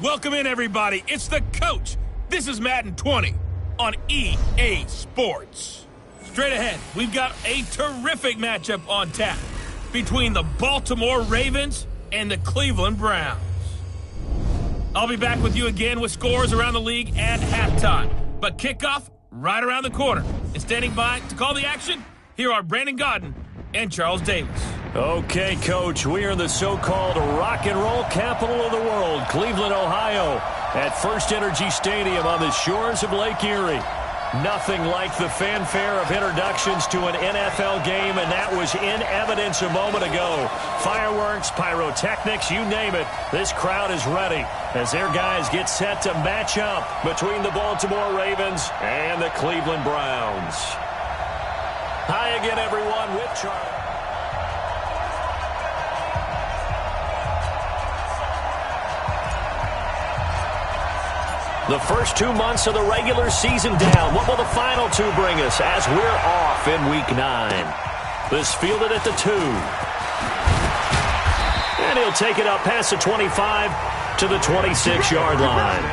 Welcome in, everybody. It's the coach. This is Madden 20 on EA Sports. Straight ahead, we've got a terrific matchup on tap between the Baltimore Ravens and the Cleveland Browns. I'll be back with you again with scores around the league at halftime. But kickoff right around the corner. And standing by to call the action, here are Brandon Godden and Charles Davis. Okay, Coach, we are in the so-called rock and roll capital of the world, Cleveland, Ohio, at First Energy Stadium on the shores of Lake Erie. Nothing like the fanfare of introductions to an NFL game, and that was in evidence a moment ago. Fireworks, pyrotechnics, you name it. This crowd is ready as their guys get set to match up between the Baltimore Ravens and the Cleveland Browns. Hi again, everyone, with Charlie. The first 2 months of the regular season down. What will the final two bring us as we're off in Week 9? This fielded at the 2. And he'll take it up past the 25 to the 26-yard line.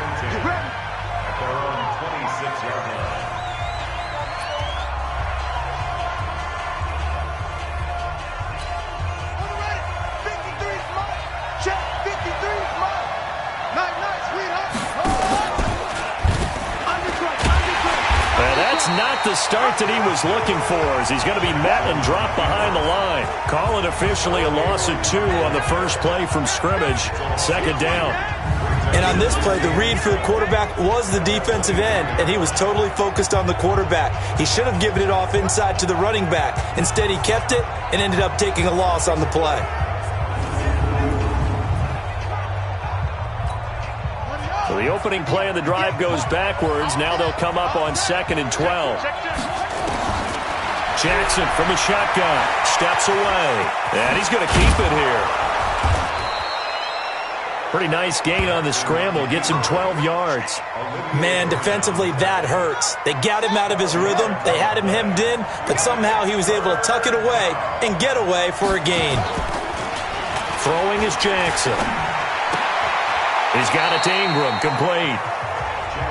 Not the start that he was looking for, as he's going to be met and dropped behind the line. Call it officially a loss of 2 on the first play from scrimmage. Second down. And on this play, the read for the quarterback was the defensive end, and he was totally focused on the quarterback. He should have given it off inside to the running back. Instead, he kept it and ended up taking a loss on the play. So the opening play of the drive goes backwards. Now they'll come up on 2nd and 12. Jackson from the shotgun. Steps away. And he's going to keep it here. Pretty nice gain on the scramble. Gets him 12 yards. Man, defensively, that hurts. They got him out of his rhythm. They had him hemmed in, but somehow he was able to tuck it away and get away for a gain. Throwing is Jackson. He's got it to Ingram, complete.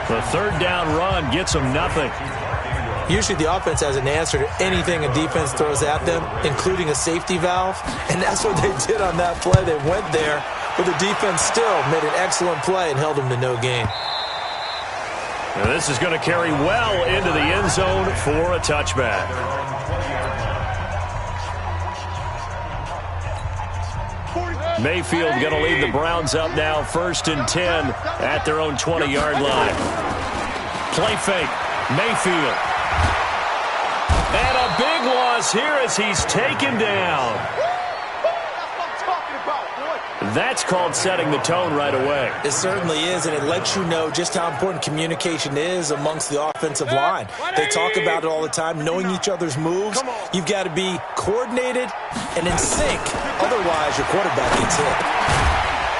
The third down run gets him nothing. Usually the offense has an answer to anything a defense throws at them, including a safety valve, and that's what they did on that play. They went there, but the defense still made an excellent play and held them to no gain. Now this is going to carry well into the end zone for a touchback. Mayfield going to lead the Browns up now, 1st and 10 at their own 20-yard line. Play fake. Mayfield. And a big loss here as he's taken down. That's called setting the tone right away. It certainly is, and it lets you know just how important communication is amongst the offensive line. They talk about it all the time, knowing each other's moves. You've got to be coordinated and in sync. Otherwise, your quarterback gets hit.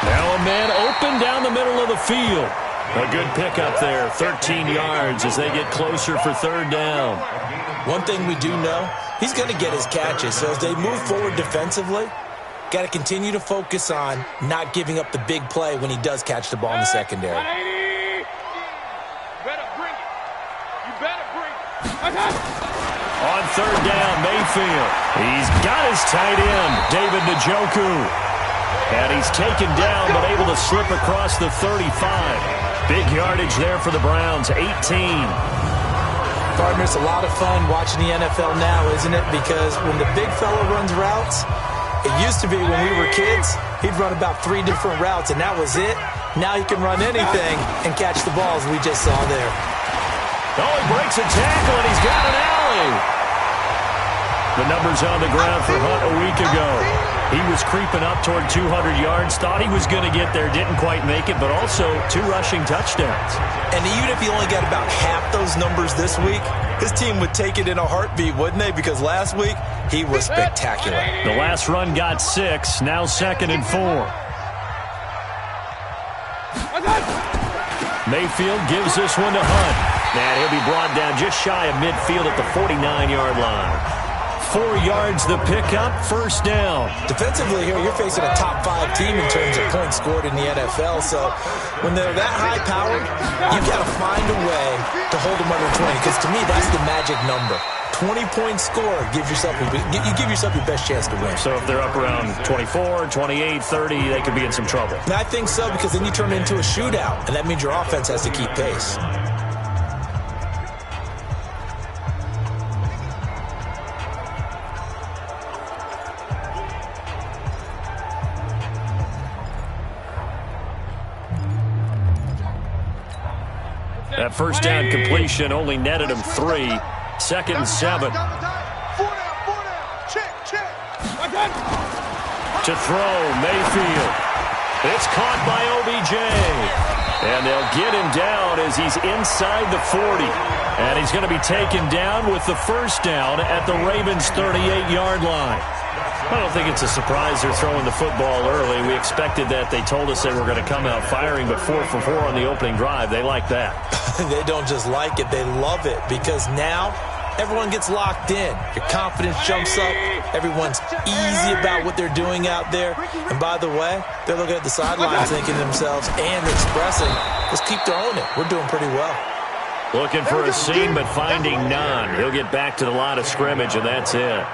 Now a man open down the middle of the field. A good pickup there, 13 yards as they get closer for 3rd down. One thing we do know, he's going to get his catches. So as they move forward defensively, got to continue to focus on not giving up the big play when he does catch the ball in the secondary. On 3rd down, Mayfield. He's got his tight end, David Njoku. And he's taken down but able to slip across the 35. Big yardage there for the Browns, 18. Partner, it's a lot of fun watching the NFL now, isn't it? Because when the big fella runs routes, it used to be when we were kids, he'd run about 3 different routes, and that was it. Now he can run anything and catch the balls we just saw there. Oh, he breaks a tackle, and he's got an alley. The numbers on the ground for Hunt a week ago. He was creeping up toward 200 yards, thought he was going to get there, didn't quite make it, but also 2 rushing touchdowns. And even if he only got about half those numbers this week, his team would take it in a heartbeat, wouldn't they? Because last week, he was spectacular. The last run got 6, now 2nd and 4. Mayfield gives this one to Hunt. And he'll be brought down just shy of midfield at the 49-yard line. 4 yards the pickup, first down. Defensively here, you're facing a top 5 team in terms of points scored in the NFL. So when they're that high-powered, you've got to find a way to hold them under 20. Because to me, that's the magic number. 20-point score, you give yourself your best chance to win. So if they're up around 24, 28, 30, they could be in some trouble. And I think so, because then you turn it into a shootout, and that means your offense has to keep pace. That first down completion only netted him 3. 2nd and 7. To throw, Mayfield. It's caught by OBJ. And they'll get him down as he's inside the 40. And he's going to be taken down with the first down at the Ravens' 38-yard line. I don't think it's a surprise they're throwing the football early. We expected that. They told us they were going to come out firing, but 4 for 4 on the opening drive. They like that. They don't just like it, they love it, because now everyone gets locked in. Your confidence jumps up. Everyone's easy about what they're doing out there. And by the way, they're looking at the sidelines thinking to themselves and expressing, let's keep throwing it. We're doing pretty well. Looking for a seam, but finding none. He'll get back to the line of scrimmage, and that's it.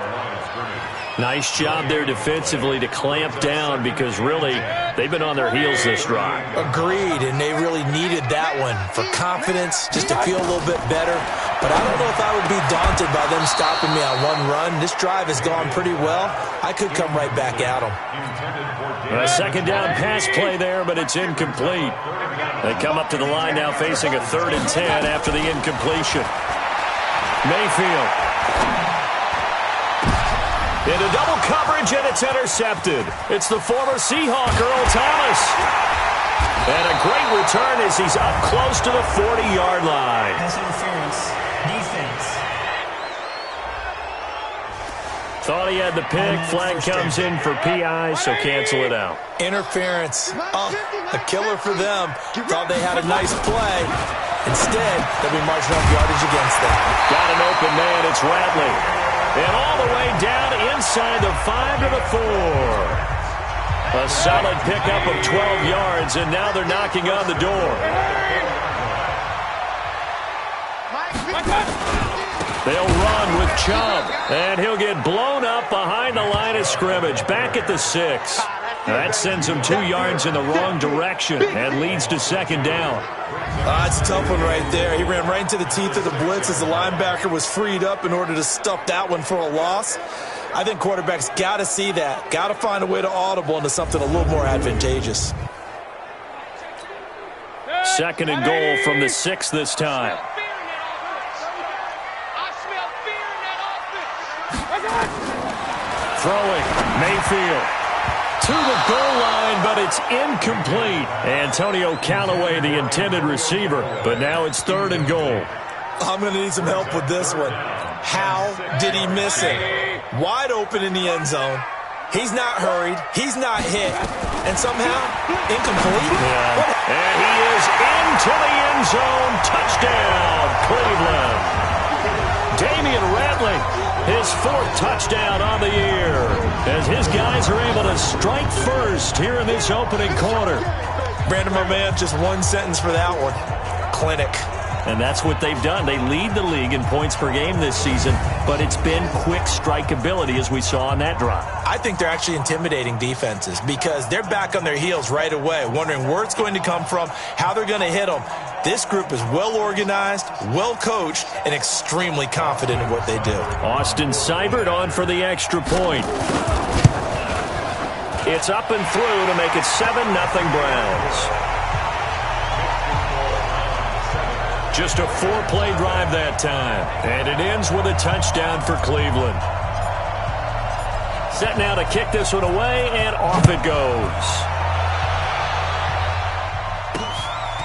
Nice job there defensively to clamp down, because really they've been on their heels this drive. Agreed, and they really needed that one for confidence, just to feel a little bit better. But I don't know if I would be daunted by them stopping me on one run. This drive has gone pretty well. I could come right back at them. A 2nd down pass play there, but it's incomplete. They come up to the line now facing a 3rd and 10 after the incompletion. Mayfield. Into double coverage, and it's intercepted. It's the former Seahawk, Earl Thomas. And a great return as he's up close to the 40-yard line. Pass interference. Defense. Thought he had the pick. Flag comes in for PI, so cancel it out. Interference. Oh, a killer for them. Thought they had a nice play. Instead, they'll be marching off yardage against them. Got an open man. It's Ratley. And all the way down inside the 5 to the 4. A solid pickup of 12 yards, and now they're knocking on the door. They'll run with Chubb, and he'll get blown up behind the line of scrimmage, back at the 6. That sends him 2 yards in the wrong direction and leads to 2nd down. That's a tough one right there. He ran right into the teeth of the blitz as the linebacker was freed up in order to stuff that one for a loss. I think quarterbacks got to see that. Got to find a way to audible into something a little more advantageous. 2nd and goal from the 6 this time. Throwing, Mayfield. To the goal line, but it's incomplete. Antonio Callaway, the intended receiver, but now it's 3rd and goal. I'm going to need some help with this one. How did he miss it? Wide open in the end zone. He's not hurried. He's not hit. And somehow, incomplete. Yeah. And he is into the end zone. Touchdown, Cleveland. Damian Ratley, his 4th touchdown on the year, as his guys are able to strike first here in this opening quarter. Brandon, my man, just one sentence for that one. Clinic. And that's what they've done. They lead the league in points per game this season, but it's been quick strikeability as we saw on that drive. I think they're actually intimidating defenses because they're back on their heels right away, wondering where it's going to come from, how they're going to hit them. This group is well organized, well coached, and extremely confident in what they do. Austin Seibert on for the extra point. It's up and through to make it 7-0 Browns. Just a 4-play drive that time, and it ends with a touchdown for Cleveland. Set now to kick this one away, and off it goes.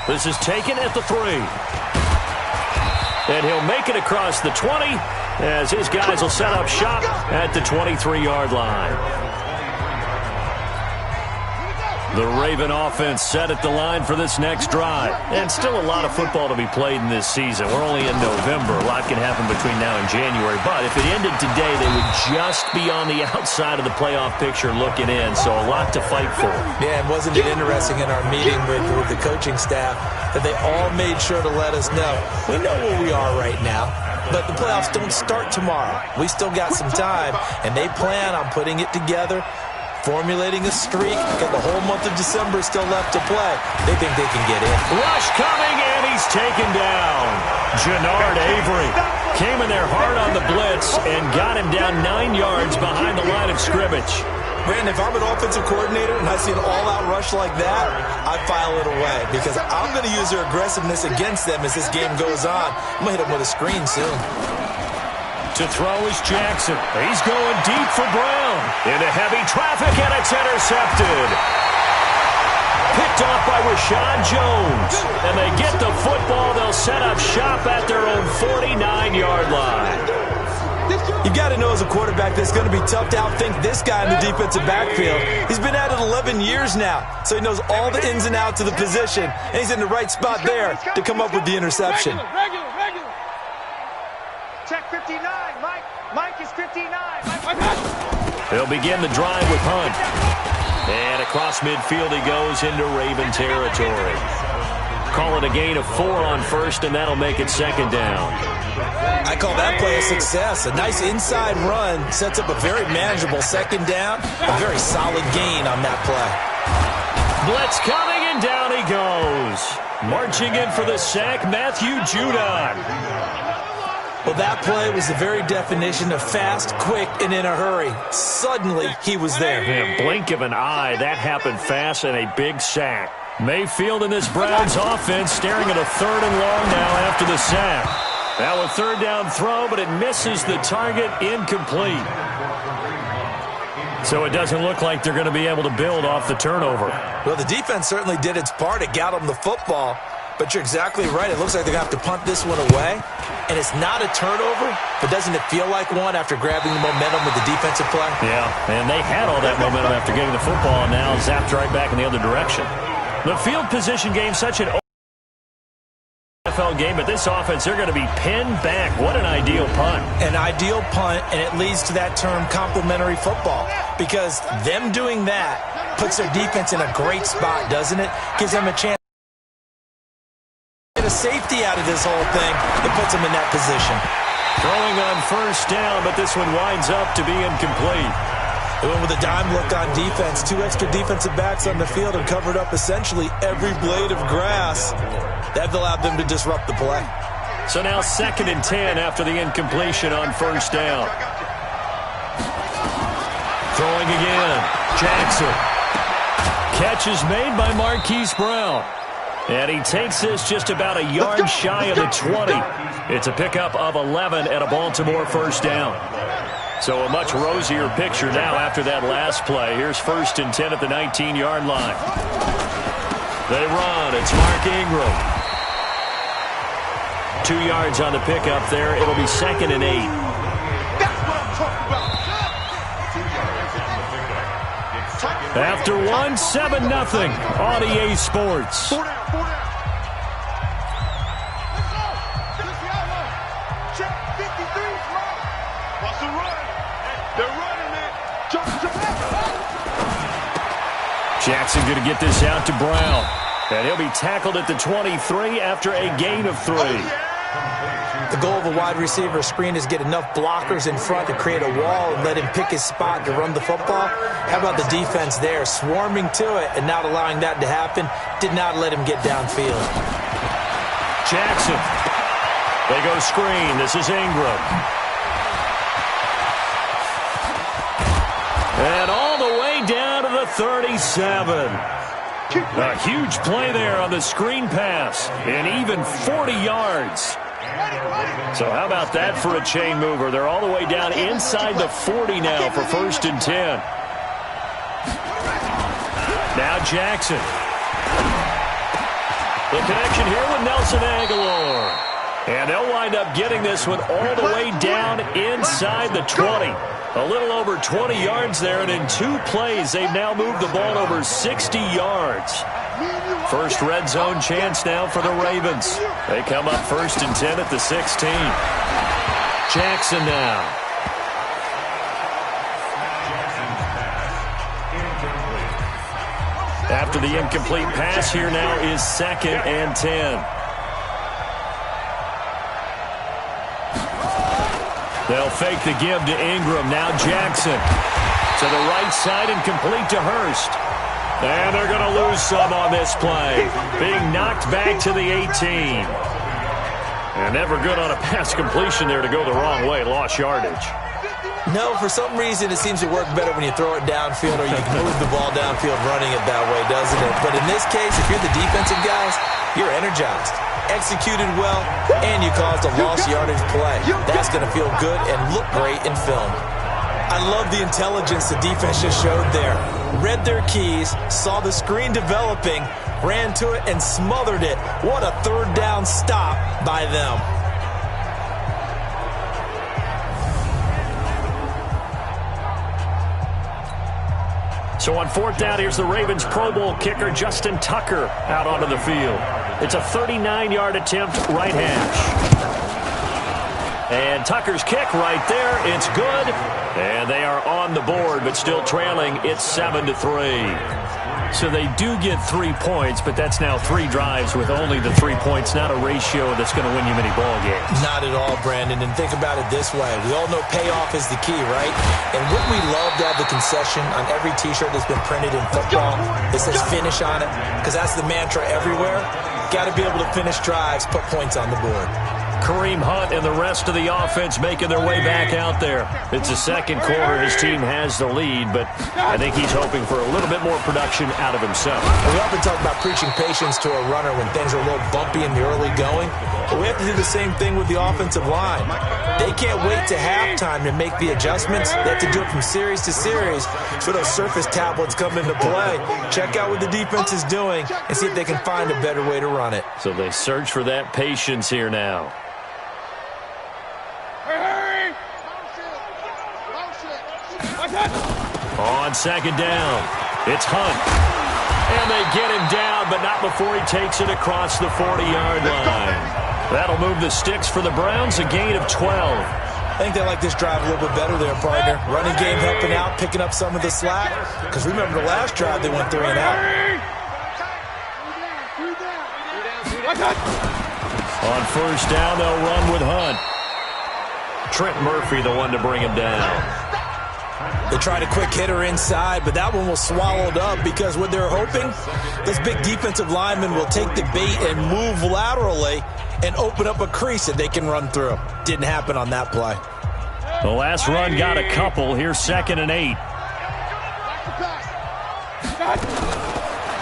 This is taken at the 3. And he'll make it across the 20 as his guys will set up shop at the 23-yard line. The Raven offense set at the line for this next drive. And still a lot of football to be played in this season. We're only in November. A lot can happen between now and January. But if it ended today, they would just be on the outside of the playoff picture looking in. So a lot to fight for. Yeah, and wasn't it interesting in our meeting with the coaching staff that they all made sure to let us know. We know where we are right now, but the playoffs don't start tomorrow. We still got some time, and they plan on putting it together, formulating a streak. Got the whole month of December still left to play. They think they can get in. Rush coming, and he's taken down. Jannard Avery came in there hard on the blitz and got him down 9 yards behind the line of scrimmage. Brandon, if I'm an offensive coordinator and I see an all-out rush like that, I file it away because I'm going to use their aggressiveness against them as this game goes on. I'm going to hit them with a screen soon. To throw is Jackson. He's going deep for Brown. Into heavy traffic, and it's intercepted. Picked off by Rashad Jones. And they get the football. They'll set up shop at their own 49-yard line. You got to know as a quarterback that it's going to be tough to outthink this guy in the defensive backfield. He's been at it 11 years now, so he knows all the ins and outs of the position, and he's in the right spot there to come up with the interception. Regular. Check 59. Mike is 59. They'll begin the drive with Hunt. And across midfield he goes into Raven territory. Call it a gain of 4 on first, and that'll make it second down. I call that play a success. A nice inside run sets up a very manageable second down. A very solid gain on that play. Blitz coming, and down he goes. Marching in for the sack, Matthew Judon. Well, that play was the very definition of fast, quick, and in a hurry. Suddenly, he was there. In a blink of an eye, that happened fast, and a big sack. Mayfield in this Browns offense staring at a 3rd and long now after the sack. Now a 3rd down throw, but it misses the target, incomplete. So it doesn't look like they're going to be able to build off the turnover. Well, the defense certainly did its part. It got them the football. But you're exactly right. It looks like they're going to have to punt this one away. And it's not a turnover, but doesn't it feel like one after grabbing the momentum with the defensive play? Yeah, and they had all that momentum after getting the football, and now zapped right back in the other direction. The field position game, such an NFL game, but this offense, they're going to be pinned back. What an ideal punt. An ideal punt, and it leads to that term complementary football, because them doing that puts their defense in a great spot, doesn't it? Gives them a chance to get a safety out of this whole thing. It puts them in that position. Throwing on first down, but this one winds up to be incomplete. They went with a dime look on defense. 2 extra defensive backs on the field and covered up essentially every blade of grass. That allowed them to disrupt the play. So now 2nd and 10 after the incompletion on first down. Throwing again. Jackson. Catch is made by Marquise Brown. And he takes this just about a yard shy of the 20. It's a pickup of 11 at a Baltimore first down. So a much rosier picture now after that last play. Here's 1st and 10 at the 19-yard line. They run. It's Mark Ingram. 2 yards on the pickup there. It'll be 2nd and 8. After 1, 7-0 on EA Sports. Jackson going to get this out to Brown. And he'll be tackled at the 23 after a gain of 3. The goal of a wide receiver screen is get enough blockers in front to create a wall and let him pick his spot to run the football. How about the defense there, swarming to it and not allowing that to happen? Did not let him get downfield. Jackson. They go screen. This is Ingram. And all the way down to the 37. A huge play there on the screen pass. And even 40 yards. So how about that for a chain mover? They're all the way down inside the 40 now for 1st and 10. Now Jackson. The connection here with Nelson Aguilar. And they'll wind up getting this one all the way down inside the 20. A little over 20 yards there, and in 2 plays, they've now moved the ball over 60 yards. First red zone chance now for the Ravens. They come up 1st and 10 at the 16. Jackson now. After the incomplete pass, here now is 2nd and 10. They'll fake the give to Ingram. Now Jackson to the right side and complete to Hurst. And they're going to lose some on this play. Being knocked back to the 18. And never good on a pass completion there to go the wrong way. Lost yardage. No, for some reason it seems to work better when you throw it downfield or you can move the ball downfield running it that way, doesn't it? But in this case, if you're the defensive guys, you're energized, executed well, and you caused a lost yardage play. That's going to feel good and look great in film. I love the intelligence the defense just showed there. Read their keys, saw the screen developing, ran to it, and smothered it. What a third down stop by them. So on 4th down, here's the Ravens Pro Bowl kicker Justin Tucker out onto the field. It's a 39-yard attempt, right hash. And Tucker's kick right there. It's good. And they are on the board, but still trailing. It's 7-3. So they do get 3 points, but that's now 3 drives with only the 3 points, not a ratio that's going to win you many ball games. Not at all, Brandon. And think about it this way. We all know payoff is the key, right? And wouldn't we love to have the concession on every T-shirt that's been printed in football that says finish on it? Because that's the mantra everywhere. Got to be able to finish drives, put points on the board. Kareem Hunt and the rest of the offense making their way back out there. It's the second quarter. His team has the lead, but I think he's hoping for a little bit more production out of himself. And we often talk about preaching patience to a runner when things are a little bumpy in the early going, but we have to do the same thing with the offensive line. They can't wait to halftime to make the adjustments. They have to do it from series to series so those surface tablets come into play. Check out what the defense is doing and see if they can find a better way to run it. So they search for that patience here now. On 2nd down, it's Hunt. And they get him down, but not before he takes it across the 40-yard line. That'll move the sticks for the Browns, a gain of 12. I think they like this drive a little bit better there, partner. Running game helping out, picking up some of the slack. Because remember the last drive, they went 3 and out. On 1st down, they'll run with Hunt. Trent Murphy, the one to bring him down. They tried a quick hitter inside, but that one was swallowed up because what they're hoping, this big defensive lineman will take the bait and move laterally and open up a crease that they can run through. Didn't happen on that play. The last run got a couple. Here's 2nd and 8.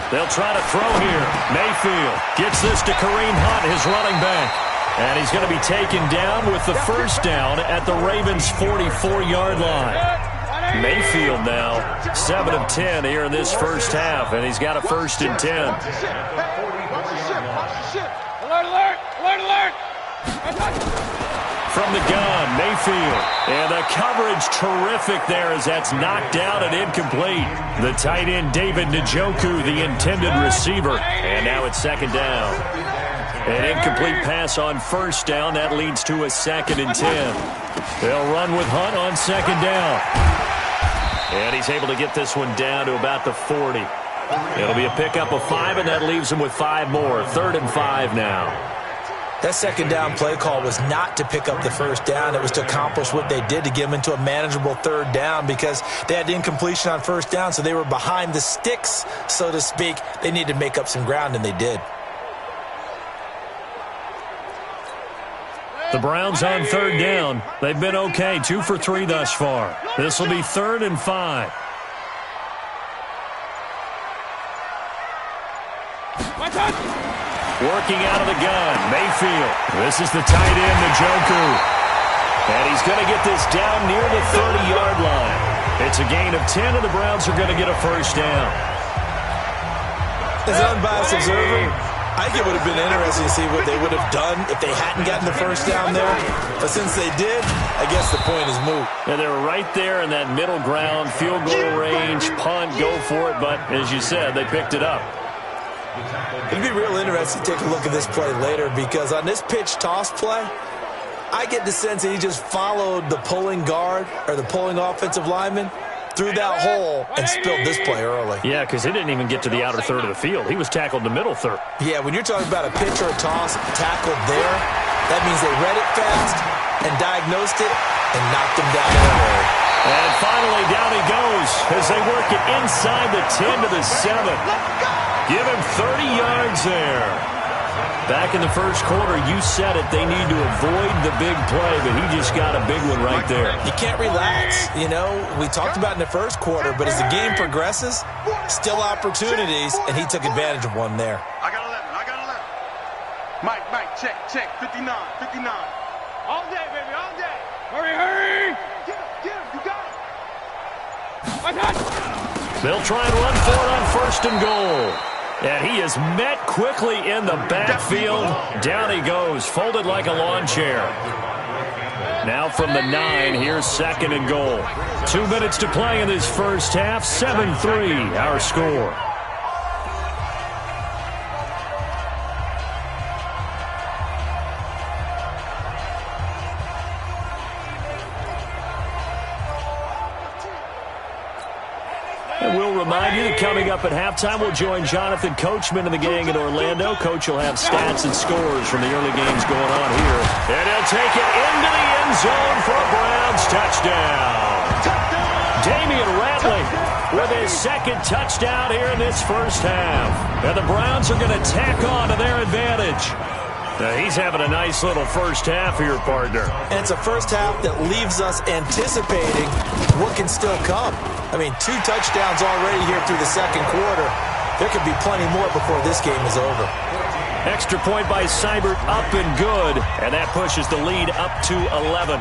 They'll try to throw here. Mayfield gets this to Kareem Hunt, his running back. And he's going to be taken down with the 1st down at the Ravens' 44-yard line. Mayfield now 7 of 10 here in this first half, and he's got a 1st and 10. From the gun, Mayfield, and the coverage terrific there as that's knocked down and incomplete. The tight end David Njoku, the intended receiver, and now it's 2nd down. An incomplete pass on 1st down. That leads to a 2nd and 10. They'll run with Hunt on 2nd down. And he's able to get this one down to about the 40. It'll be a pickup of 5, and that leaves him with 5 more. 3rd and 5 now. That 2nd down play call was not to pick up the 1st down. It was to accomplish what they did to get them into a manageable 3rd down because they had incompletion on 1st down, so they were behind the sticks, so to speak. They needed to make up some ground, and they did. The Browns on 3rd down. They've been okay, 2 for 3 thus far. This will be 3rd and 5. Working out of the gun, Mayfield. This is the tight end, Njoku. And he's going to get this down near the 30-yard line. It's a gain of 10, and the Browns are going to get a 1st down. As an unbiased observer, I think it would have been interesting to see what they would have done if they hadn't gotten the first down there. But since they did, I guess the point is moot. And they were right there in that middle ground, field goal range, punt, go for it. But as you said, they picked it up. It'd be real interesting to take a look at this play later because on this pitch toss play, I get the sense that he just followed the pulling guard or the pulling offensive lineman through that hole and spilled this play early. Yeah, because he didn't even get to the outer third of the field. He was tackled in the middle third. Yeah, when you're talking about a pitch or a toss tackled there, that means they read it fast and diagnosed it and knocked him down early. And finally, down he goes as they work it inside the 10 to the 7. Give him 30 yards there. Back in the first quarter, you said it, they need to avoid the big play, but he just got a big one right there. You can't relax. You know, we talked about in the first quarter, but as the game progresses, still opportunities, and he took advantage of one there. I got 11. Mike, check, 59. All day, baby, all day. Hurry. Get him, you got it. They'll try and run for it on first and goal. And he is met quickly in the backfield. Down he goes, folded like a lawn chair. Now from the 9, here's second and goal. 2 minutes to play in this first half. 7-3, our score. And we'll remind you that coming up at halftime, we'll join Jonathan Coachman and the gang in Orlando. Coach will have stats and scores from the early games going on here. And he'll take it into the end zone for a Browns touchdown. Damian Ratley with his second touchdown here in this first half. And the Browns are going to tack on to their advantage. He's having a nice little first half here, partner. And it's a first half that leaves us anticipating what can still come. I mean, 2 touchdowns already here through the second quarter. There could be plenty more before this game is over. Extra point by Seibert, up and good. And that pushes the lead up to 11.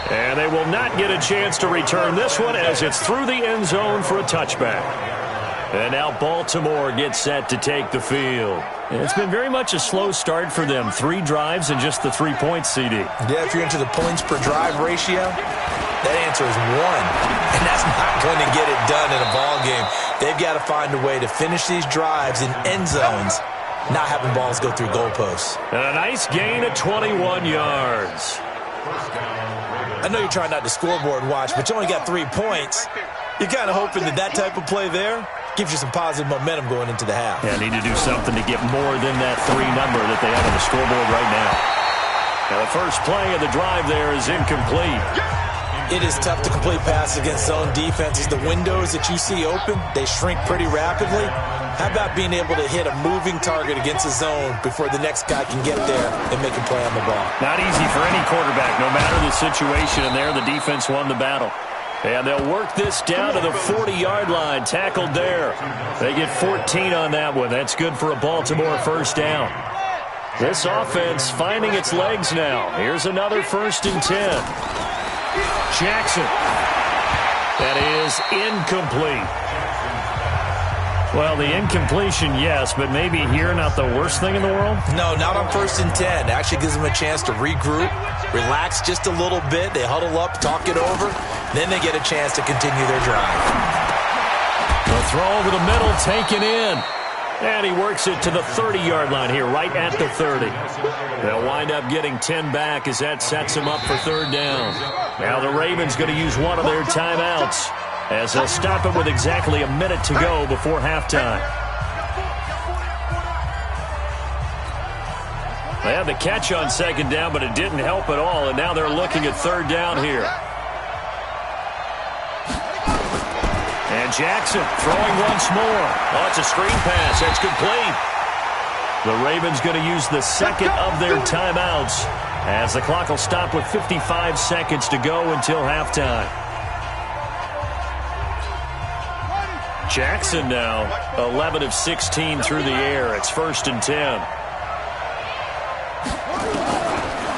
And they will not get a chance to return this one as it's through the end zone for a touchback. And now Baltimore gets set to take the field. And it's been very much a slow start for them. 3 drives and just the 3 points, CD. Yeah, if you're into the points per drive ratio, that answer is 1. And that's not going to get it done in a ball game. They've got to find a way to finish these drives in end zones, not having balls go through goalposts. And a nice gain of 21 yards. I know you're trying not to scoreboard watch, but you only got 3 points. You're kind of hoping that that type of play there gives you some positive momentum going into the half. Yeah, need to do something to get more than that 3 number that they have on the scoreboard right now. Now the first play of the drive there is incomplete. It is tough to complete passes against zone defenses. The windows that you see open, they shrink pretty rapidly. How about being able to hit a moving target against a zone before the next guy can get there and make a play on the ball? Not easy for any quarterback, no matter the situation, and there the defense won the battle. And they'll work this down to the 40-yard line, tackled there. They get 14 on that one. That's good for a Baltimore first down. This offense finding its legs now. Here's another 1st and 10. Jackson. That is incomplete. Well, the incompletion, yes, but maybe here not the worst thing in the world? No, not on 1st and 10. It actually gives them a chance to regroup, relax just a little bit. They huddle up, talk it over. Then they get a chance to continue their drive. The throw over the middle, taken in. And he works it to the 30-yard line here, right at the 30. They'll wind up getting 10 back as that sets them up for 3rd down. Now the Ravens going to use one of their timeouts as they'll stop it with exactly a minute to go before halftime. They had the catch on 2nd down, but it didn't help at all, and now they're looking at 3rd down here. And Jackson throwing once more. Oh, it's a screen pass. That's complete. The Ravens going to use the 2nd of their timeouts as the clock will stop with 55 seconds to go until halftime. Jackson now 11 of 16 through the air. It's 1st and 10.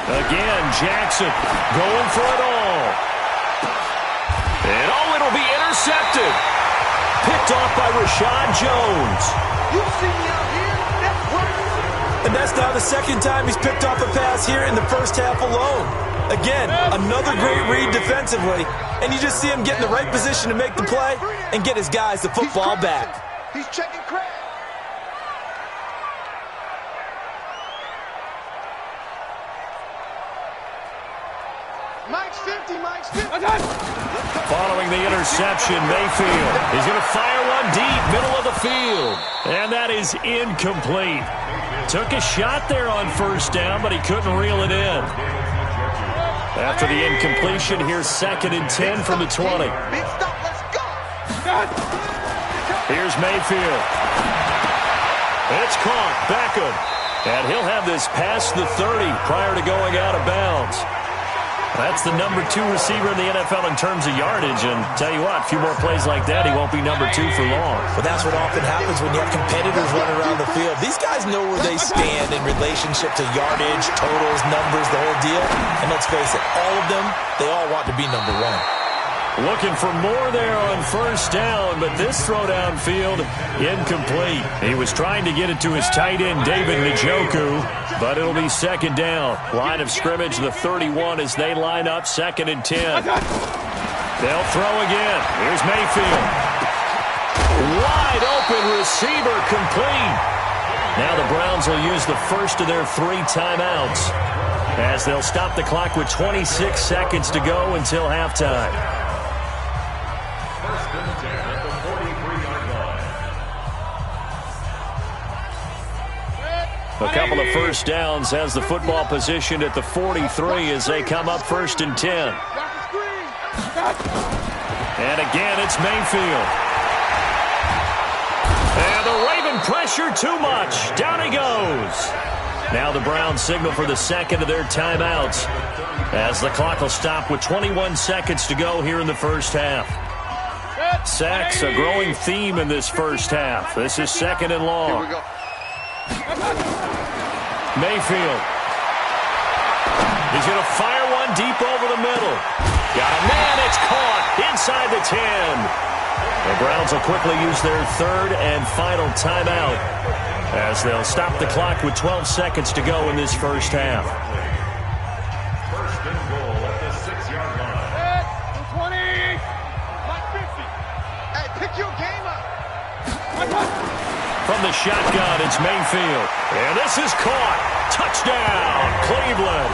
Again, Jackson going for it all. And it'll be intercepted. picked off by Rashad Jones. You see me out here, that's work. And that's now the second time he's picked off a pass here in the first half alone. Again, another great read defensively, and you just see him get in the right position to make the play and get his guys the football back. He's checking crack. Mike's 50, Mike's 50. Following the interception, Mayfield is going to fire one deep, middle of the field. And that is incomplete. Took a shot there on first down, but he couldn't reel it in. After the incompletion, here's 2nd and 10 from the 20. Big stop, let's go. Here's Mayfield. It's caught, Beckham. And he'll have this past the 30 prior to going out of bounds. That's the number 2 receiver in the NFL in terms of yardage. And tell you what, a few more plays like that, he won't be number 2 for long. Well, that's what often happens when you have competitors running around the field. These guys know where they stand in relationship to yardage, totals, numbers, the whole deal. And let's face it, all of them, they all want to be number 1. Looking for more there on first down, but this throw downfield, incomplete. He was trying to get it to his tight end, David Njoku, but it'll be 2nd down. Line of scrimmage, the 31 as they line up, 2nd and 10. They'll throw again. Here's Mayfield. Wide open receiver, complete. Now the Browns will use the first of their 3 timeouts as they'll stop the clock with 26 seconds to go until halftime. A couple of first downs has the football positioned at the 43 as they come up 1st and 10. And again, it's Mayfield. And the Raven pressure too much. Down he goes. Now the Browns signal for the 2nd of their timeouts as the clock will stop with 21 seconds to go here in the first half. Sacks, a growing theme in this first half. This is 2nd and long. Mayfield. He's going to fire one deep over the middle. Got a man. It's caught inside the 10. The Browns will quickly use their 3rd and final timeout as they'll stop the clock with 12 seconds to go in this first half. 1st and goal at the 6-yard line. 20. Like 50. Hey, pick your game up. From the shotgun, it's Mayfield. And this is caught. Touchdown, Cleveland.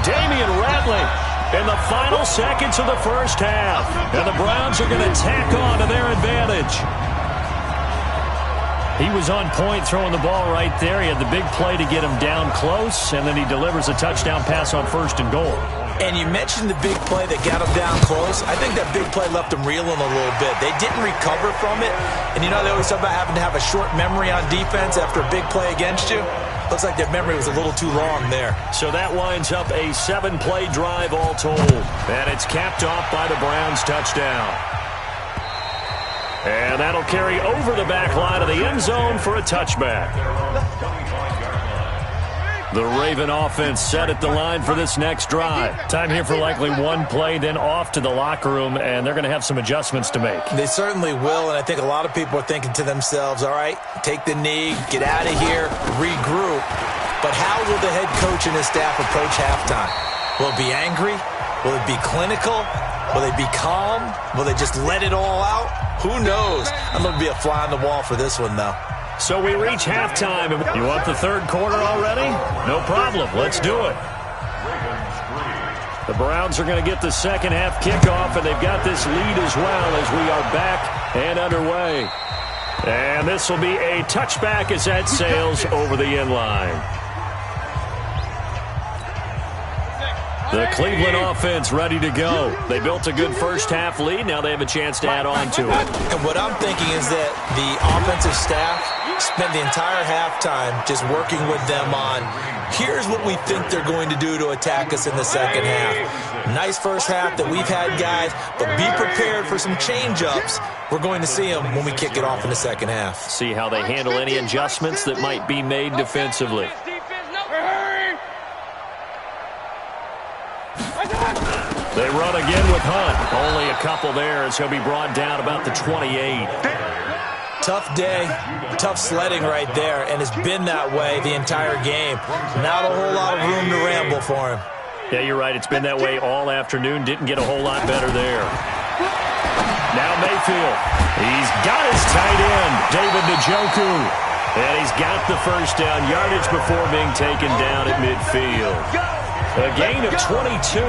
Damian Rattling in the final seconds of the first half. And the Browns are going to tack on to their advantage. He was on point throwing the ball right there. He had the big play to get him down close, and then he delivers a touchdown pass on 1st and goal. And you mentioned the big play that got him down close. I think that big play left him reeling a little bit. They didn't recover from it. And you know, they always talk about having to have a short memory on defense after a big play against you. Looks like their memory was a little too long there. So that winds up a 7-play drive all told. And it's capped off by the Browns touchdown. And that'll carry over the back line of the end zone for a touchback. The Raven offense set at the line for this next drive. Time here for likely one play, then off to the locker room, and they're going to have some adjustments to make. They certainly will, and I think a lot of people are thinking to themselves, all right, take the knee, get out of here, regroup. But how will the head coach and his staff approach halftime? Will it be angry? Will it be clinical? Will they be calm? Will they just let it all out? Who knows? I'm going to be a fly on the wall for this one, though. So we reach halftime. You want the 3rd quarter already? No problem. Let's do it. The Browns are going to get the 2nd half kickoff, and they've got this lead as well as we are back and underway. And this will be a touchback as that sails over the end line. The Cleveland offense ready to go. They built a good first half lead. Now they have a chance to add on to it. And what I'm thinking is that the offensive staff spent the entire halftime just working with them on, here's what we think they're going to do to attack us in the second half. Nice first half that we've had, guys, but be prepared for some change-ups. We're going to see them when we kick it off in the second half. See how they handle any adjustments that might be made defensively. They run again with Hunt. Only a couple there as he'll be brought down about the 28. Tough day, tough sledding right there, and it's been that way the entire game. Not a whole lot of room to ramble for him. Yeah, you're right. It's been that way all afternoon. Didn't get a whole lot better there. Now Mayfield. He's got his tight end, David Njoku. And he's got the first down yardage before being taken down at midfield. A gain of 22.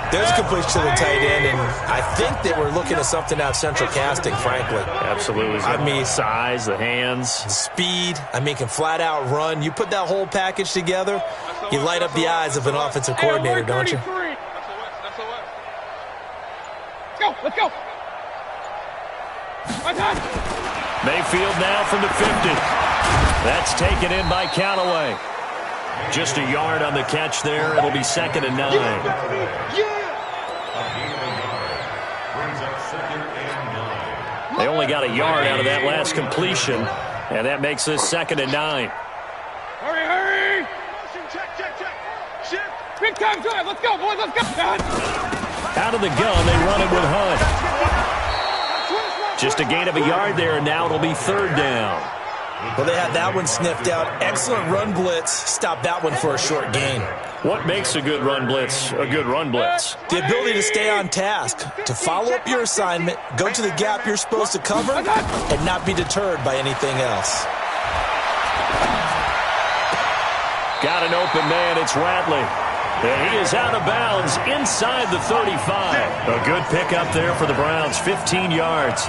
There's a completion to the tight end, and I think they were looking at something out central casting, frankly. Absolutely. I mean, size, the hands. Speed. I mean, can flat out run. You put that whole package together, you light up the eyes of an offensive coordinator, don't you? Let's go. Mayfield now from the 50. That's taken in by Callaway. Just a yard on the catch there. It'll be 2nd and 9. They only got a yard out of that last completion, and that makes this 2nd and 9. Hurry! Check. Big time drive. Let's go, boys. Let's go. Out of the gun, they run it with Hunt. Just a gain of a yard there, and now it'll be 3rd down. Well, they had that one sniffed out. Excellent run blitz. Stop that one for a short gain. What makes a good run blitz a good run blitz? The ability to stay on task, to follow up your assignment, go to the gap you're supposed to cover, and not be deterred by anything else. Got an open man. It's Ratley. And he is out of bounds inside the 35. A good pickup there for the Browns, 15 yards.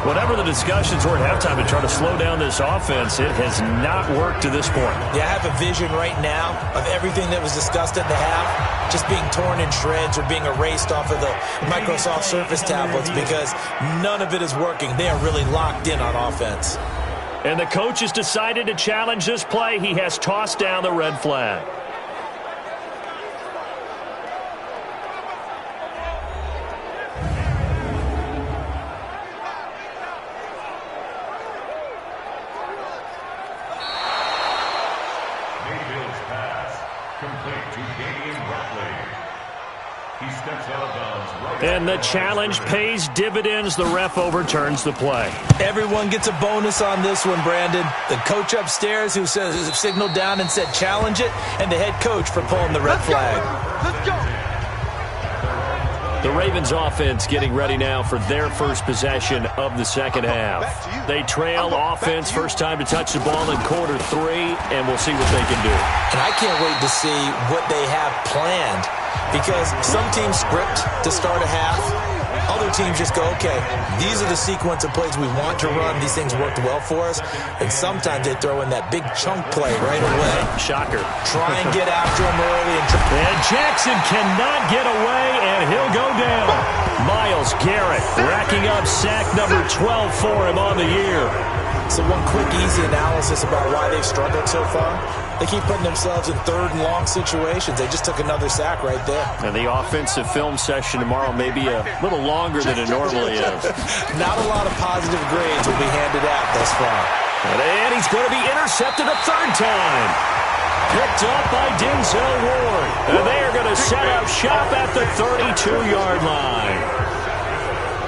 Whatever the discussions were at halftime to try to slow down this offense, it has not worked to this point. Yeah, I have a vision right now of everything that was discussed at the half just being torn in shreds or being erased off of the Microsoft Surface tablets because none of it is working. They are really locked in on offense. And the coach has decided to challenge this play. He has tossed down the red flag. And the challenge pays dividends. The ref overturns the play. Everyone gets a bonus on this one, Brandon. The coach upstairs who signaled down and said challenge it, and the head coach for pulling the red flag. Let's go. The Ravens offense getting ready now for their first possession of the second half. They trail offense, first time to touch the ball in quarter 3, and we'll see what they can do. And I can't wait to see what they have planned because some teams script to start a half. Other teams just go, okay, these are the sequence of plays we want to run. These things worked well for us. And sometimes they throw in that big chunk play right away. Shocker. Try and get after him early. And Jackson cannot get away, and he'll go down. Myles Garrett racking up sack number 12 for him on the year. So one quick, easy analysis about why they've struggled so far. They keep putting themselves in 3rd and long situations. They just took another sack right there. And the offensive film session tomorrow may be a little longer than it normally is. Not a lot of positive grades will be handed out thus far. And he's going to be intercepted a 3rd time. Picked up by Denzel Ward. And they are going to set up shop at the 32-yard line.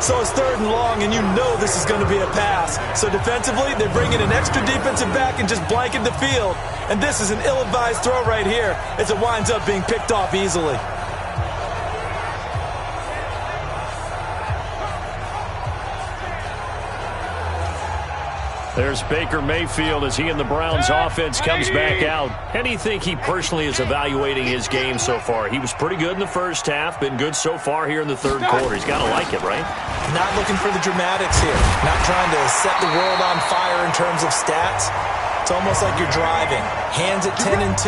So it's 3rd and long, and you know this is going to be a pass. So defensively, they bring in an extra defensive back and just blanket the field. And this is an ill-advised throw right here as it winds up being picked off easily. There's Baker Mayfield as he and the Browns offense comes back out. How do you think he personally is evaluating his game so far? He was pretty good in the first half, been good so far here in the 3rd quarter. He's got to like it, right? Not looking for the dramatics here. Not trying to set the world on fire in terms of stats. It's almost like you're driving. Hands at 10 and 2,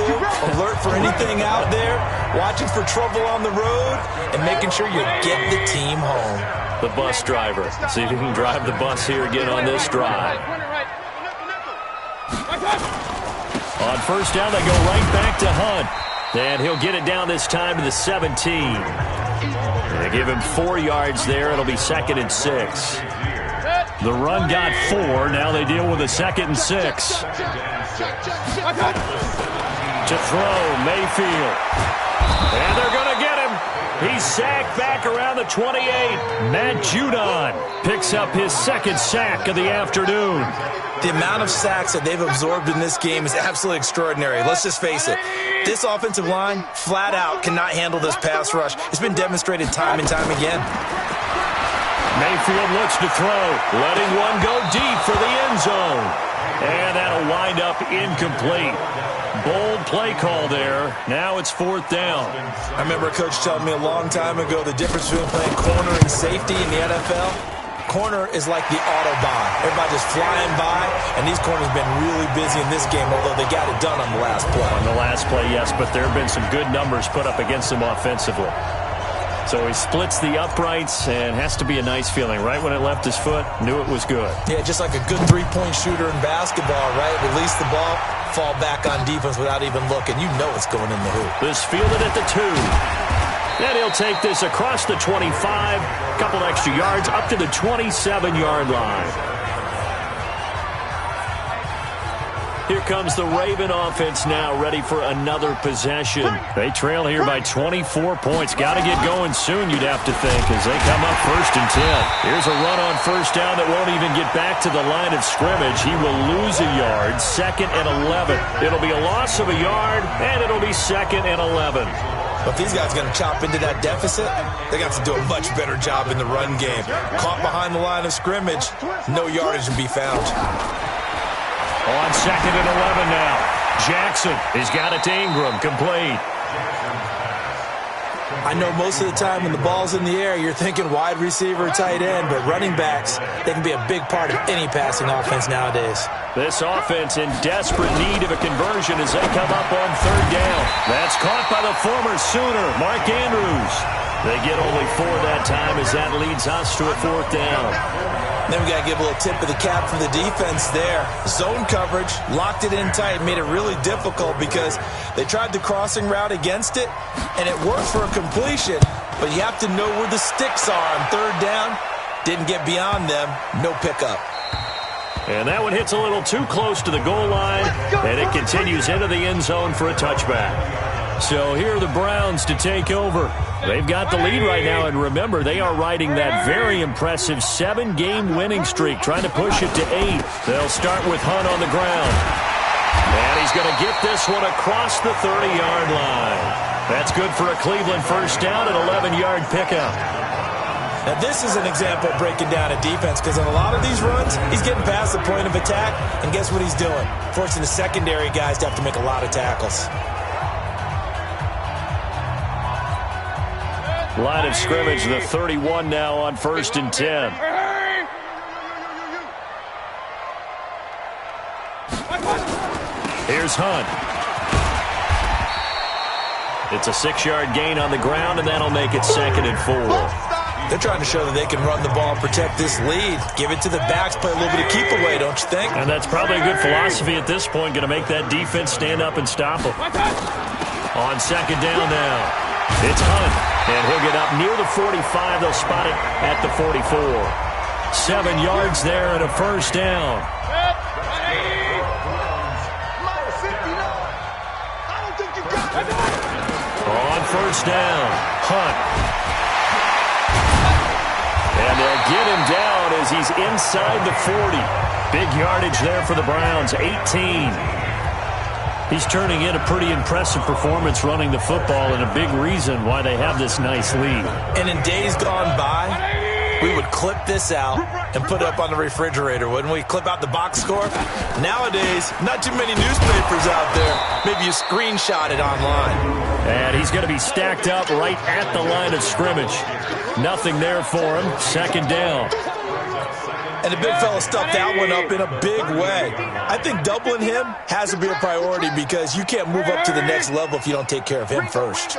alert for anything out there, watching for trouble on the road, and making sure you get the team home. The bus driver. See if he can drive the bus here again on this drive. On first down, they go right back to Hunt. And he'll get it down this time to the 17. And they give him 4 yards there. It'll be 2nd and 6. The run got 4. Now they deal with a 2nd and 6. To throw, Mayfield. And they're going to get He's sacked back around the 28. Matt Judon picks up his second sack of the afternoon. The amount of sacks that they've absorbed in this game is absolutely extraordinary. Let's just face it. This offensive line, flat out, cannot handle this pass rush. It's been demonstrated time and time again. Mayfield looks to throw, letting one go deep for the end zone. And that'll wind up incomplete. Bold play call there. Now it's 4th down. I remember a coach telling me a long time ago the difference between playing corner and safety in the NFL. Corner is like the Autobahn. Everybody just flying by, and these corners have been really busy in this game, although they got it done on the last play. On the last play, yes, but there have been some good numbers put up against them offensively. So he splits the uprights, and has to be a nice feeling. Right when it left his foot, knew it was good. Yeah, just like a good three-point shooter in basketball, right? Release the ball, fall back on defense without even looking. You know it's going in the hoop. This fielded at the 2. Then he'll take this across the 25, couple extra yards, up to the 27-yard line. Here comes the Raven offense now, ready for another possession. They trail here by 24 points. Got to get going soon, you'd have to think, as they come up 1st and 10. Here's a run on 1st down that won't even get back to the line of scrimmage. He will lose a yard, 2nd and 11. It'll be a loss of a yard, and it'll be 2nd and 11. But if these guys are going to chop into that deficit, they got to do a much better job in the run game. Caught behind the line of scrimmage, no yardage to be found. On 2nd and 11 now. Jackson has got it to Ingram, complete. I know most of the time when the ball's in the air, you're thinking wide receiver, tight end, but running backs, they can be a big part of any passing offense nowadays. This offense in desperate need of a conversion as they come up on 3rd down. That's caught by the former Sooner, Mark Andrews. They get only 4 that time as that leads us to a 4th down. Then we got to give a little tip of the cap for the defense there. Zone coverage, locked it in tight, made it really difficult because they tried the crossing route against it, and it worked for a completion, but you have to know where the sticks are on 3rd down. Didn't get beyond them, no pickup. And that one hits a little too close to the goal line, and it continues into the end zone for a touchback. So here are the Browns to take over. They've got the lead right now, and remember, they are riding that very impressive 7-game winning streak, trying to push it to 8. They'll start with Hunt on the ground. And he's going to get this one across the 30-yard line. That's good for a Cleveland 1st down, an 11-yard pickup. Now, this is an example of breaking down a defense because on a lot of these runs, he's getting past the point of attack, and guess what he's doing? Forcing the secondary guys to have to make a lot of tackles. Line of scrimmage, the 31 now on 1st and 10. Here's Hunt. It's a 6-yard gain on the ground, and that'll make it 2nd and 4. They're trying to show that they can run the ball and protect this lead. Give it to the backs, play a little bit of keep away, don't you think? And that's probably a good philosophy at this point, going to make that defense stand up and stop them. On 2nd down now. It's Hunt, and he'll get up near the 45. They'll spot it at the 44. 7 yards there and a 1st down. On 1st down, Hunt. And they'll get him down as he's inside the 40. Big yardage there for the Browns, 18. He's turning in a pretty impressive performance running the football, and a big reason why they have this nice lead. And in days gone by, we would clip this out and put it up on the refrigerator, wouldn't we? Clip out the box score. Nowadays, not too many newspapers out there. Maybe you screenshot it online. And he's going to be stacked up right at the line of scrimmage. Nothing there for him. 2nd down. And the big fella stuffed that one up in a big way. I think doubling him has to be a priority because you can't move up to the next level if you don't take care of him first.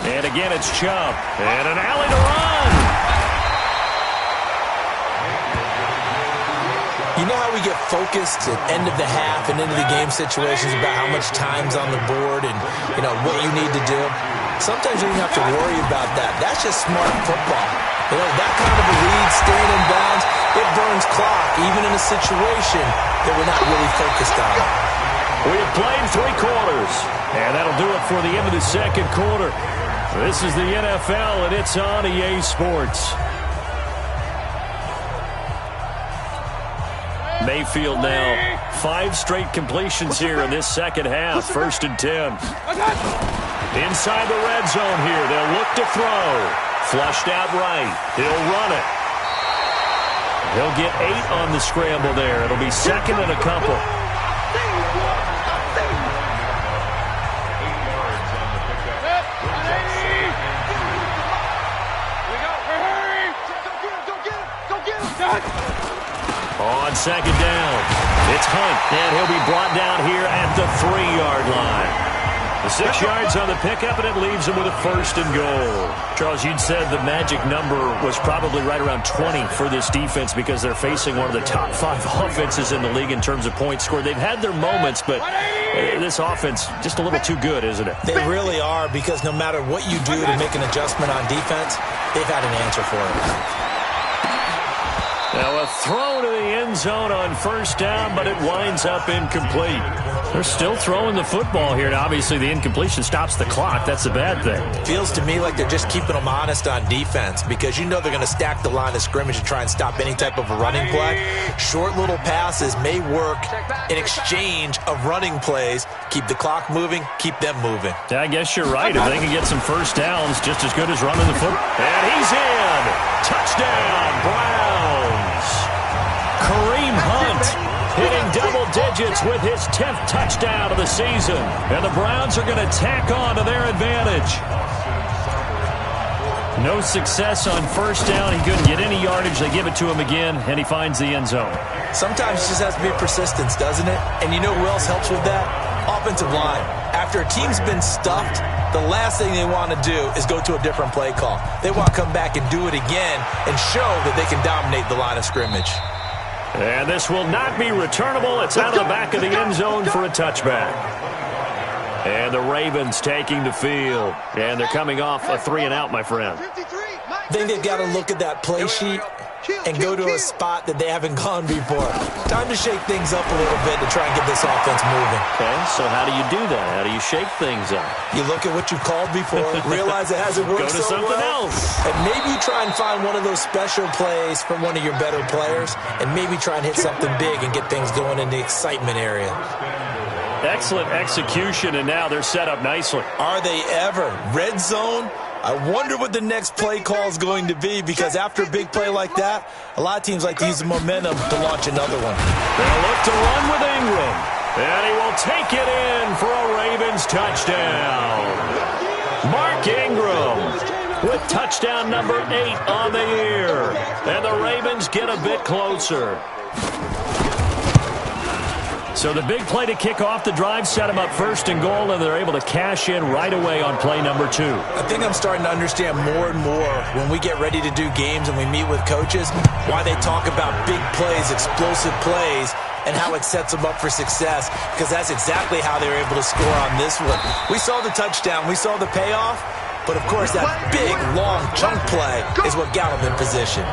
And again, it's Chubb. And an alley to run. You know how we get focused at end of the half and into the game situations about how much time's on the board and, you know, what you need to do? Sometimes you don't have to worry about that. That's just smart football. You know, that kind of a lead, staying in bounds, it burns clock, even in a situation that we're not really focused on. We have played 3 quarters, and that'll do it for the end of the second quarter. This is the NFL, and it's on EA Sports. Mayfield now 5 straight completions here in this second half. 1st and 10. Inside the red zone here. They'll look to throw. Flushed out right. He'll run it. He'll get 8 on the scramble there. It'll be 2nd and a couple. On 2nd down, it's Hunt, and he'll be brought down here at the 3-yard line. The 6 yards on the pickup, and it leaves him with a 1st and goal. Charles, you'd said the magic number was probably right around 20 for this defense because they're facing one of the top 5 offenses in the league in terms of points scored. They've had their moments, but this offense just a little too good, isn't it? They really are, because no matter what you do to make an adjustment on defense, they've had an answer for it. Now a throw to the end zone on 1st down, but it winds up incomplete. They're still throwing the football here, and obviously the incompletion stops the clock. That's a bad thing. Feels to me like they're just keeping them honest on defense, because you know they're going to stack the line of scrimmage and try and stop any type of a running play. Short little passes may work in exchange of running plays. Keep the clock moving, keep them moving. Yeah, I guess you're right. If they can get some 1st downs, just as good as running the football. And he's in! Touchdown, Browns! Kareem Hunt hitting double digits with his 10th touchdown of the season. And the Browns are going to tack on to their advantage. No success on 1st down. He couldn't get any yardage. They give it to him again, and he finds the end zone. Sometimes it just has to be persistence, doesn't it? And you know who else helps with that? Offensive line. After a team's been stuffed, the last thing they want to do is go to a different play call. They want to come back and do it again and show that they can dominate the line of scrimmage. And this will not be returnable. It's out of the back of the end zone for a touchback. And the Ravens taking the field. And they're coming off a 3-and-out, my friend. I think they've got to look at that play sheet and go to a spot that they haven't gone before. Time to shake things up a little bit to try and get this offense moving. Okay, so how do you do that? How do you shake things up? You look at what you've called before, realize it hasn't worked so well. Go to something else. And maybe you try and find one of those special plays from one of your better players, and maybe try and hit something big and get things going in the excitement area. Excellent execution, and now they're set up nicely. Are they ever? Red zone? I wonder what the next play call is going to be, because after a big play like that, a lot of teams like to use the momentum to launch another one. They'll look to run with Ingram, and he will take it in for a Ravens touchdown. Mark Ingram with touchdown number 8 on the year, and the Ravens get a bit closer. So the big play to kick off the drive set them up 1st and goal, and they're able to cash in right away on play number 2. I think I'm starting to understand more and more when we get ready to do games and we meet with coaches why they talk about big plays, explosive plays, and how it sets them up for success, because that's exactly how they were able to score on this one. We saw the touchdown. We saw the payoff. But, of course, that big, long chunk play is what got them in position.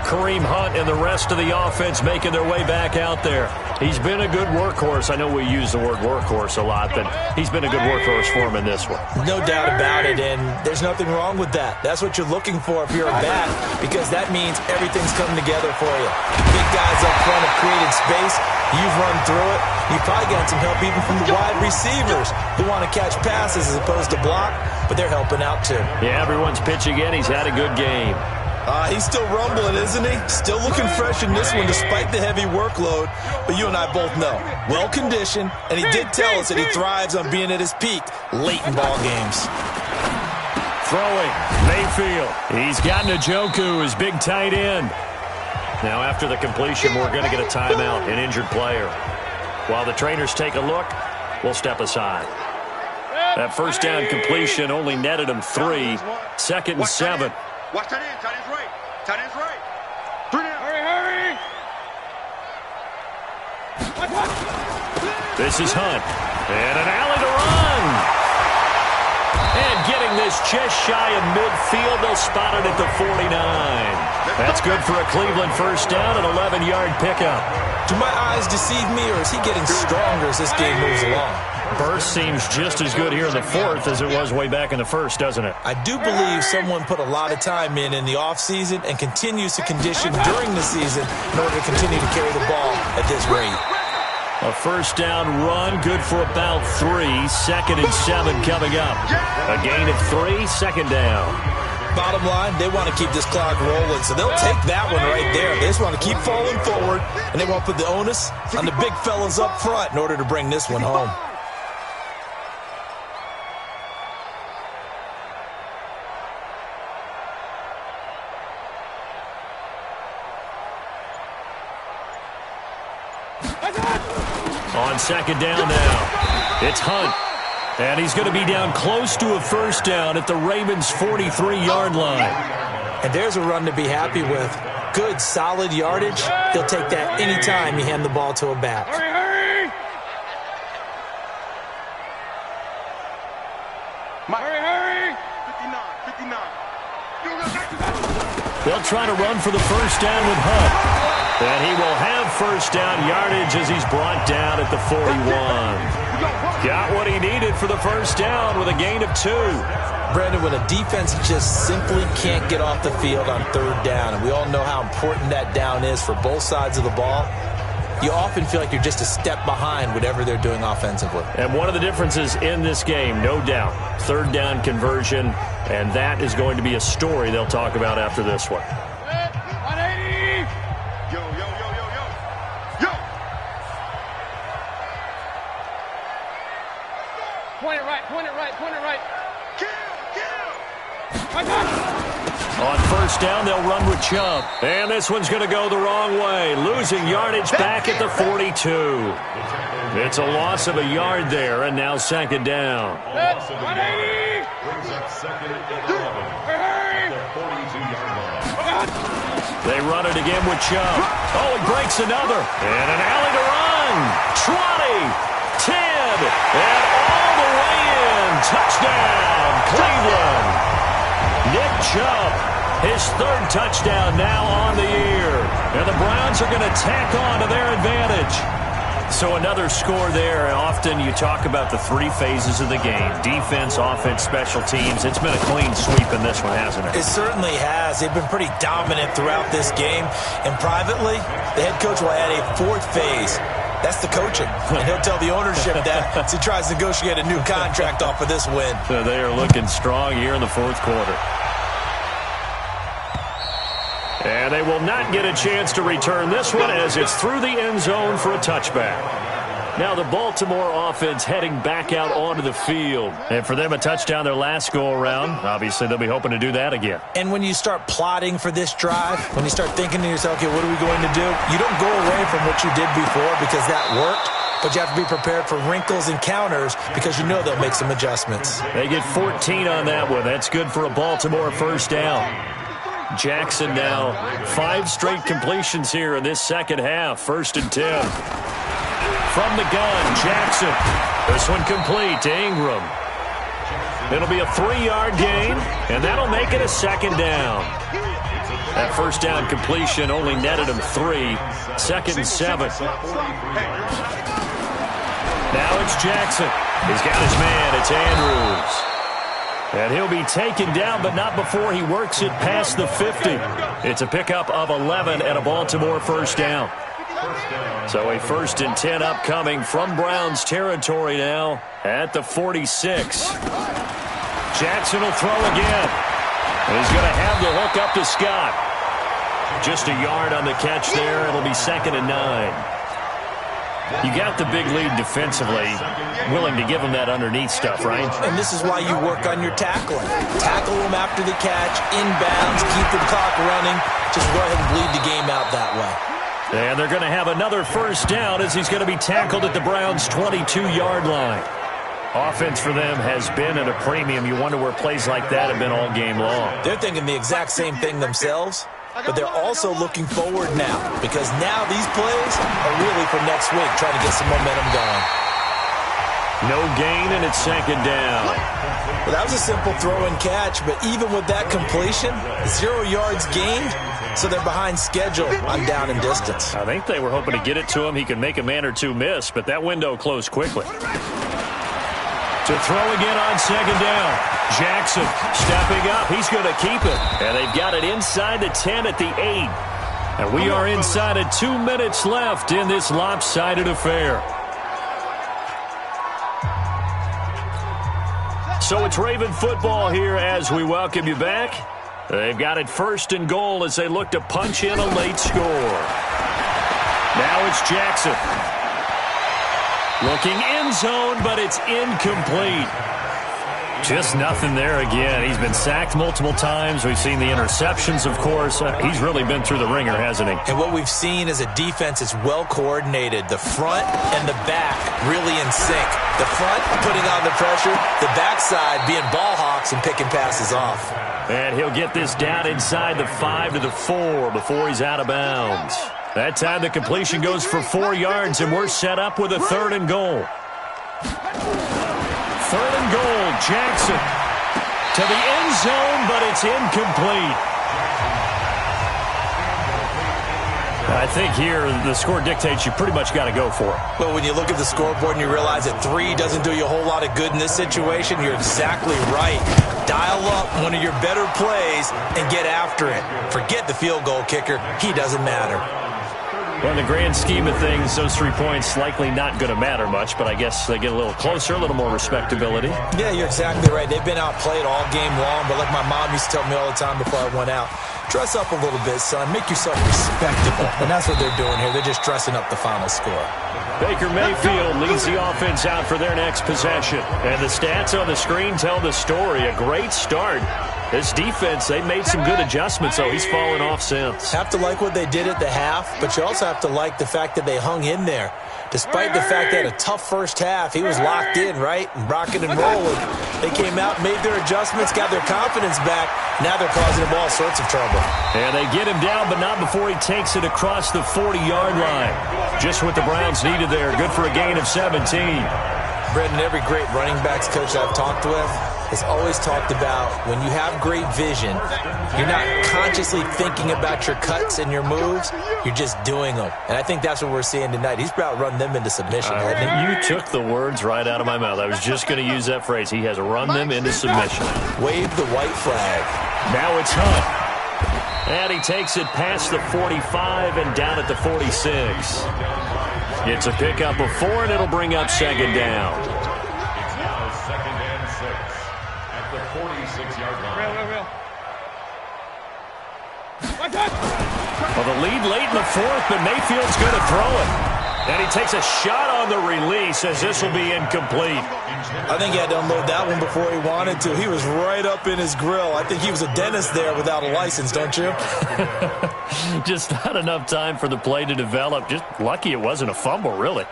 Kareem Hunt and the rest of the offense making their way back out there. He's been a good workhorse. I know we use the word workhorse a lot, but he's been a good workhorse for him in this one. No doubt about it, and there's nothing wrong with that. That's what you're looking for if you're a back, because that means everything's coming together for you. Big guys up front have created space. You've run through it. You've probably gotten some help even from the wide receivers who want to catch passes as opposed to block, but they're helping out too. Yeah, everyone's pitching in. He's had a good game. He's still rumbling, isn't he? Still looking fresh in this one despite the heavy workload. But you and I both know, well-conditioned, and he did tell us that he thrives on being at his peak late in ball games. Throwing, Mayfield. He's got Njoku, his big tight end. Now after the completion, we're going to get a timeout, an injured player. While the trainers take a look, we'll step aside. That first down completion only netted him 3. 2nd and 7. Watch tight end. Tight end's right. Tight end's right. 3 down. Hurry, hurry. This is Hunt. And an alley to run. And getting this just shy of midfield, they'll spot it at the 49. That's good for a Cleveland first down, an 11-yard pickup. Do my eyes deceive me, or is he getting stronger as this game moves along? Burst seems just as good here in the fourth as it was way back in the first, doesn't it? I do believe someone put a lot of time in the offseason and continues to condition during the season in order to continue to carry the ball at this rate. A first down run, good for about 3. 2nd and 7 coming up. A gain of 3, second down. Bottom line, they want to keep this clock rolling, so they'll take that one right there. They just want to keep falling forward, and they want to put the onus on the big fellas up front in order to bring this one home. On second down now, it's Hunt. And he's going to be down close to a first down at the Ravens' 43-yard line. And there's a run to be happy with. Good, solid yardage. He'll take that anytime you hand the ball to a back. Hurry! Hurry! 59. They'll try to run for the first down with Hunt. And he will have first down yardage as he's brought down at the 41. Got what he needed for the first down with a gain of 2. Brandon, when a defense just simply can't get off the field on third down, and we all know how important that down is for both sides of the ball, you often feel like you're just a step behind whatever they're doing offensively. And one of the differences in this game, no doubt, third down conversion, and that is going to be a story they'll talk about after this one. 180! Yo! Point it right. Kill! On first down, they'll run with Chubb. And this one's going to go the wrong way, losing yardage back at the 42. It's a loss of a yard there, and now second down. 180! Brings up second and 11. The 42-yard line. They run it again with Chubb. Oh, he breaks another. And an alley to run. 20, 10, and all the way in. Touchdown, Cleveland. Nick Chubb, his 3rd touchdown now on the year. And the Browns are going to tack on to their advantage. So another score there. Often you talk about the 3 phases of the game. Defense, offense, special teams. It's been a clean sweep in this one, hasn't it? It certainly has. They've been pretty dominant throughout this game. And privately, the head coach will add a 4th phase. That's the coaching. And he'll tell the ownership that as he tries to negotiate a new contract off of this win. So they are looking strong here in the 4th quarter. And they will not get a chance to return this one as it's through the end zone for a touchback. Now the Baltimore offense heading back out onto the field. And for them, a touchdown their last go-around. Obviously, they'll be hoping to do that again. And when you start plotting for this drive, when you start thinking to yourself, okay, what are we going to do? You don't go away from what you did before because that worked. But you have to be prepared for wrinkles and counters because you know they'll make some adjustments. They get 14 on that one. That's good for a Baltimore first down. Jackson now 5 straight completions here in this second half. 1st and 10. From the gun, Jackson. This one complete to Ingram. It'll be a 3-yard gain, and that'll make it a second down. That first down completion only netted him 3. 2nd and 7. Now it's Jackson. He's got his man. It's Andrews. And he'll be taken down, but not before he works it past the 50. It's a pickup of 11 and a Baltimore first down. So a 1st and 10 upcoming from Browns territory now at the 46. Jackson will throw again. And he's going to have the hook up to Scott. Just a yard on the catch there. It'll be 2nd and 9. You got the big lead defensively, willing to give them that underneath stuff, right? And this is why you work on your tackling. Tackle them after the catch, inbounds, keep the clock running. Just go ahead and bleed the game out that way. And they're going to have another first down as he's going to be tackled at the Browns' 22-yard line. Offense for them has been at a premium. You wonder where plays like that have been all game long. They're thinking the exact same thing themselves. But they're also looking forward now because now these plays are really for next week, trying to get some momentum going. No gain, and it's second down. Well, that was a simple throw and catch, but even with that completion, 0 yards gained, so they're behind schedule on down and distance. I think they were hoping to get it to him. He could make a man or two miss, but that window closed quickly. To throw again on second down. Jackson stepping up. He's going to keep it. And they've got it inside the 10 at the 8. And we are inside of 2 minutes left in this lopsided affair. So it's Raven football here as we welcome you back. They've got it 1st and goal as they look to punch in a late score. Now it's Jackson. Looking end zone, but it's incomplete. Just nothing there again. He's been sacked multiple times. We've seen the interceptions, of course. He's really been through the ringer, hasn't he? And what we've seen is a defense that's well coordinated. The front and the back really in sync. The front putting on the pressure. The backside being ball hawks and picking passes off. And he'll get this down inside the 5 to the 4 before he's out of bounds. That time the completion goes for 4 yards, and we're set up with a 3rd and goal. 3rd and goal, Jackson to the end zone, but it's incomplete. I think here the score dictates you pretty much got to go for it. Well, when you look at the scoreboard and you realize that 3 doesn't do you a whole lot of good in this situation, you're exactly right. Dial up one of your better plays and get after it. Forget the field goal kicker. He doesn't matter. Well, in the grand scheme of things, those 3 points likely not going to matter much, but I guess they get a little closer, a little more respectability. Yeah, you're exactly right. They've been outplayed all game long, but like my mom used to tell me all the time before I went out, dress up a little bit, son. Make yourself respectable. And that's what they're doing here. They're just dressing up the final score. Baker Mayfield leads the offense out for their next possession. And the stats on the screen tell the story. A great start. This defense, they made some good adjustments, so he's fallen off since. Have to like what they did at the half, but you also have to like the fact that they hung in there. Despite the fact they had a tough first half, he was locked in, right? And rocking and rolling. They came out, made their adjustments, got their confidence back. Now they're causing him all sorts of trouble. And they get him down, but not before he takes it across the 40-yard line. Just what the Browns needed there. Good for a gain of 17. Brendan, every great running backs coach I've talked with has always talked about when you have great vision, you're not consciously thinking about your cuts and your moves, you're just doing them. And I think that's what we're seeing tonight. He's about run them into submission, hasn't he? You took the words right out of my mouth. I was just going to use that phrase. He has run them into submission. Wave the white flag. Now it's Hunt. And he takes it past the 45 and down at the 46. It's a pickup of 4, and it'll bring up second down. It's now 2nd and 6 at the 46-yard line. Well, the lead late in the 4th, but Mayfield's going to throw it. And he takes a shot on the release as this will be incomplete. I think he had to unload that one before he wanted to. He was right up in his grill. I think he was a dentist there without a license, don't you? Just not enough time for the play to develop. Just lucky it wasn't a fumble, really.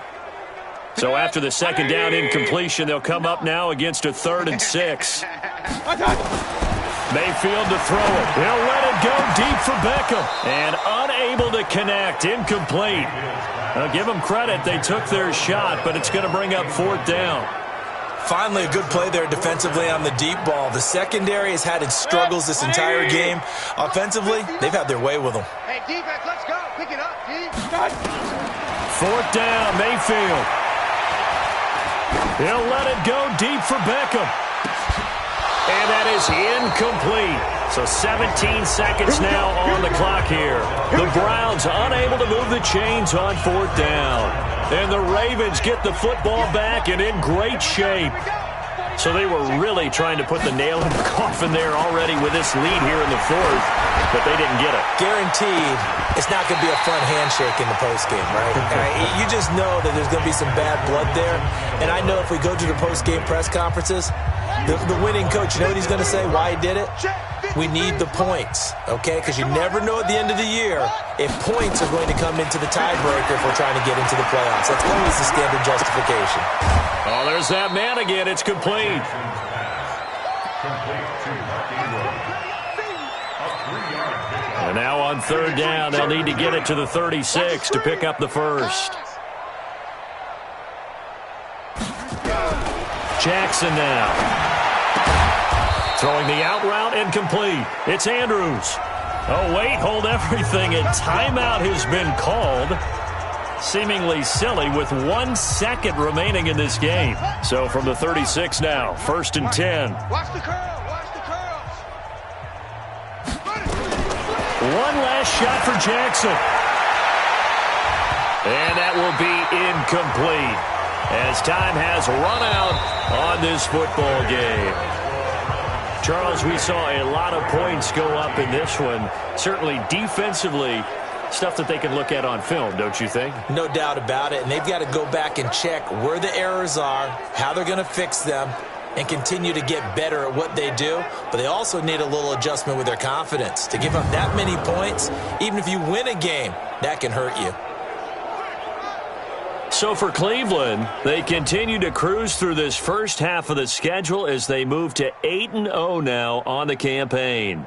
So after the second down incompletion, they'll come up now against a 3rd and 6. Mayfield to throw it. He'll let it go deep for Beckham. And unable to connect. Incomplete. Now, give them credit. They took their shot, but it's going to bring up 4th down. Finally, a good play there defensively on the deep ball. The secondary has had its struggles this entire game. Offensively, they've had their way with them. Hey, defense, let's go. Pick it up, D. 4th down, Mayfield. He'll let it go deep for Beckham. And that is incomplete. So 17 seconds now on the clock here. The Browns unable to move the chains on 4th down. And the Ravens get the football back and in great shape. So they were really trying to put the nail in the coffin there already with this lead here in the 4th, but they didn't get it. Guaranteed it's not going to be a fun handshake in the postgame, right? You just know that there's going to be some bad blood there. And I know if we go to the postgame press conferences, the winning coach, you know what he's going to say, why he did it? We need the points, okay? Because you never know at the end of the year if points are going to come into the tiebreaker if we're trying to get into the playoffs. That's always the standard justification. Oh, there's that man again. It's complete. And now on 3rd down, they'll need to get it to the 36 to pick up the 1st. Jackson now. Throwing the out route and complete. It's Andrews. Oh, wait, hold everything. A timeout has been called. Seemingly silly with 1 second remaining in this game. So from the 36 now, 1st and 10. Watch the curl. Watch the curls. One last shot for Jackson. And that will be incomplete as time has run out on this football game. Charles, we saw a lot of points go up in this one. Certainly defensively, stuff that they can look at on film, don't you think? No doubt about it, and they've got to go back and check where the errors are, how they're going to fix them, and continue to get better at what they do. But they also need a little adjustment with their confidence. To give up that many points, even if you win a game, that can hurt you. So for Cleveland, they continue to cruise through this first half of the schedule as they move to 8-0 now on the campaign.